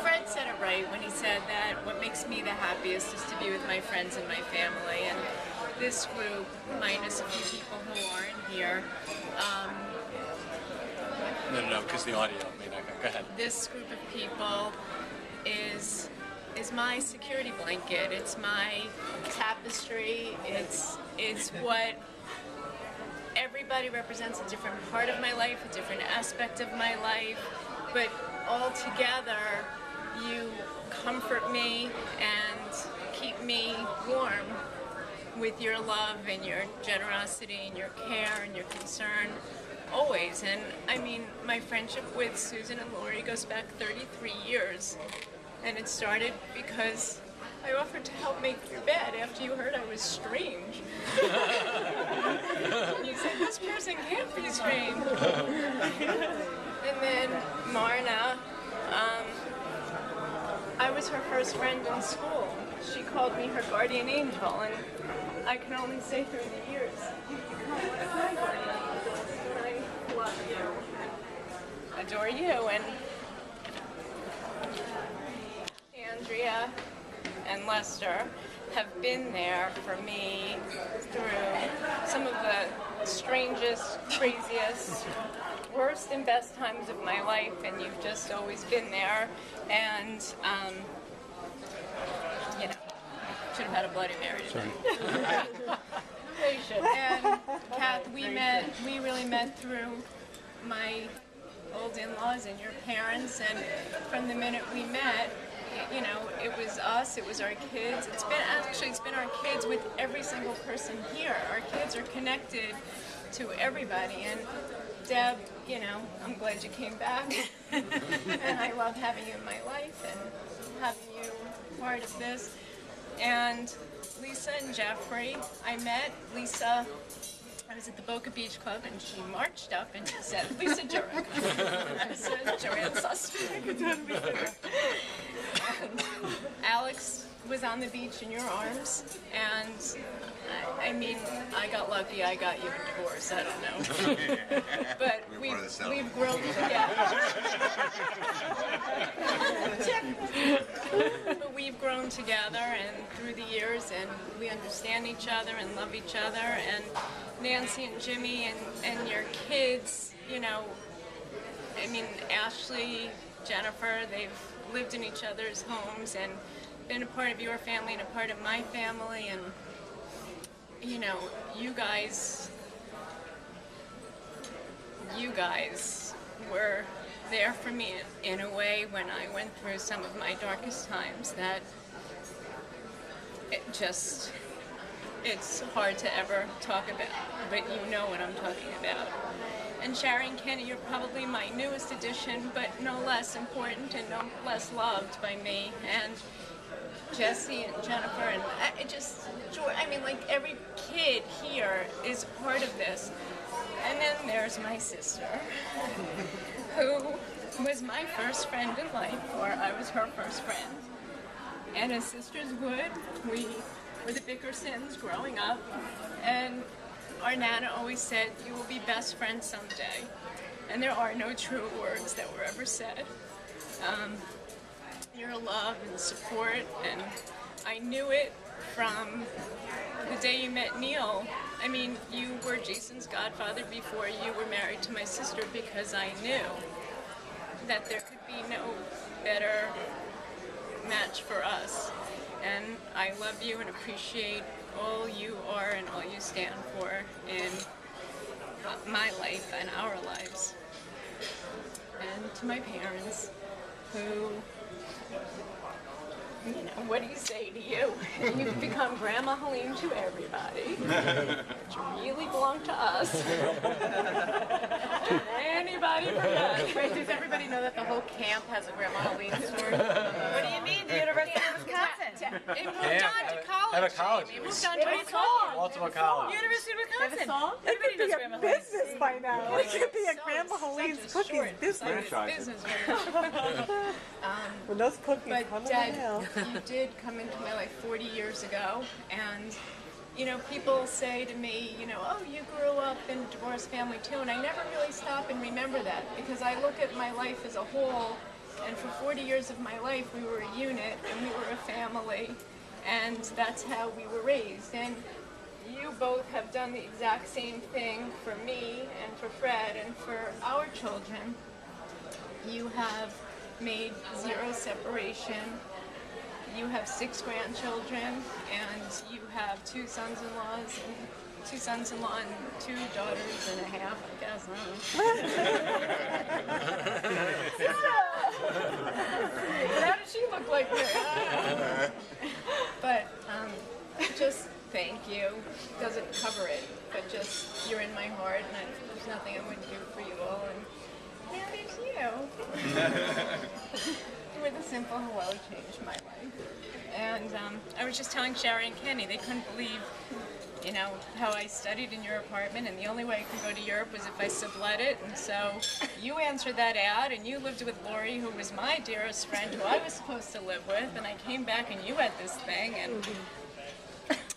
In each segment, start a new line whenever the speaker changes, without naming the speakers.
Fred said it right when he said that what makes me the happiest is to be with my friends and my family. And this group, minus a few people who aren't here,
No, because the audio may not go. Go ahead.
this group of people is my security blanket. It's my tapestry. It's what everybody represents, a different part of my life, a different aspect of my life, but all together you comfort me and keep me warm with your love and your generosity and your care and your concern always. And I mean, my friendship with Susan and Lori goes back 33 years, and it started because I offered to help make your bed after you heard I was strange. And you said, this person can't be strange. And then Marna, I was her first friend in school. She called me her guardian angel, and I can only say through the years, you've become one of my guardian angels, and I love you, adore you, and Andrea and Lester have been there for me through some of the strangest, craziest, worst and best times of my life, and you've just always been there. And you know, should have had a Bloody Mary today. They should. And Kath, we really met through my old in-laws and your parents, and from the minute we met, you know, it was us, it was our kids. It's been our kids with every single person here. Our kids are connected to everybody. And Deb, you know, I'm glad you came back. And I love having you in my life and having you part of this. And Lisa and Jeffrey, I met Lisa. I was at the Boca Beach Club, and she marched up and she said, Lisa Jurek. I said, Joanne Sussman. And Alex was on the beach in your arms, and I mean, I got lucky, I got you a divorce, I don't know. But we've grown together. But we've grown together and through the years, and we understand each other and love each other. And Nancy and Jimmy and your kids, you know, I mean, Ashley, Jennifer, they've lived in each other's homes and been a part of your family and a part of my family. And you know, you guys were there for me in a way when I went through some of my darkest times that it's hard to ever talk about, but you know what I'm talking about. And Shari and Kenny, you're probably my newest addition, but no less important and no less loved by me. And Jesse and Jennifer, and I mean, like, every kid here is part of this. And then there's my sister, who was my first friend in life, or I was her first friend. And as sisters would, we were the Bickersons growing up, and our Nana always said, you will be best friends someday. And there are no true words that were ever said. Your love and support, and I knew it from the day you met Neil. I mean, you were Jason's godfather before you were married to my sister, because I knew that there could be no better match for us. And I love you and appreciate all you are and all you stand for in my life and our lives. And to my parents, who, you know, what do you say to you? You've become Grandma Helene to everybody, but you really belong to us. Anybody forget?
Wait, does everybody know that the whole camp has a Grandma Helene story?
What do you mean, the University of Wisconsin?
It moved on to college.
Have a college.
It moved on to
What is it called?
Multiple college.
University of Wisconsin.
song?
Everybody knows Grandma Helene.
Business by now. It could be a Grandma Helene's cookies business.
business.
When those cookies
But
come in the
Dad,
mail.
you did come into my life 40 years ago, and you know, people say to me, you know, oh, you grew up in a divorced family too, and I never really stop and remember that because I look at my life as a whole, and for 40 years of my life we were a unit and we were a family, and that's how we were raised. And you both have done the exact same thing for me and for Fred and for our children. You have made zero separation. You have 6 grandchildren, and you have 2 sons-in-law and 2 daughters and a half, I guess. But how does she look like her? But just thank you. Doesn't cover it, but just you're in my heart, and there's nothing I wouldn't do for you all. And yeah, there's you. You were the simple hello changed my life. And I was just telling Sherry and Kenny, they couldn't believe, you know, how I studied in your apartment, and the only way I could go to Europe was if I sublet it. And so you answered that ad, and you lived with Lori, who was my dearest friend, who I was supposed to live with, and I came back and you had this thing, and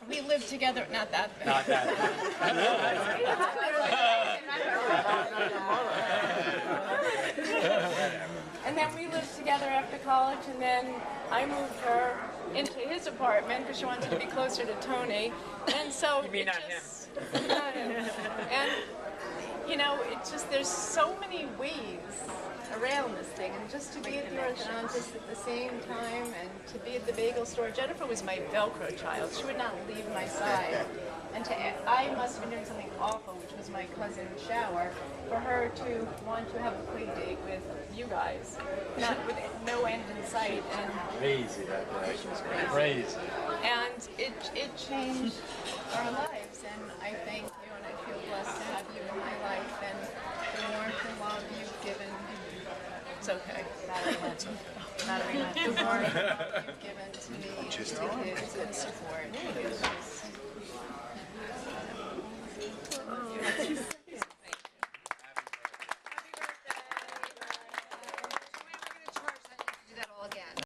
we lived together. Not that thing.
Not that.
And then we lived together after college, and then I moved her into his apartment because she wanted to be closer to Tony. And so
You mean
it
not
just, not him. And you know, it's just there's so many ways around this thing, and just to be at the orthodontist at the same time, and to be at the bagel store. Jennifer was my Velcro child; she would not leave my side. And I must have been doing something awful, which was my cousin's shower, for her to want to have a play date with you guys, not with no end in sight. And
Crazy that day.
she was crazy.
Crazy.
And it changed our lives, and I thank you, and I feel blessed to have you in my life, and the warmth and love you've given. It's okay. The warmth you've given to me, to the kids, and support. It was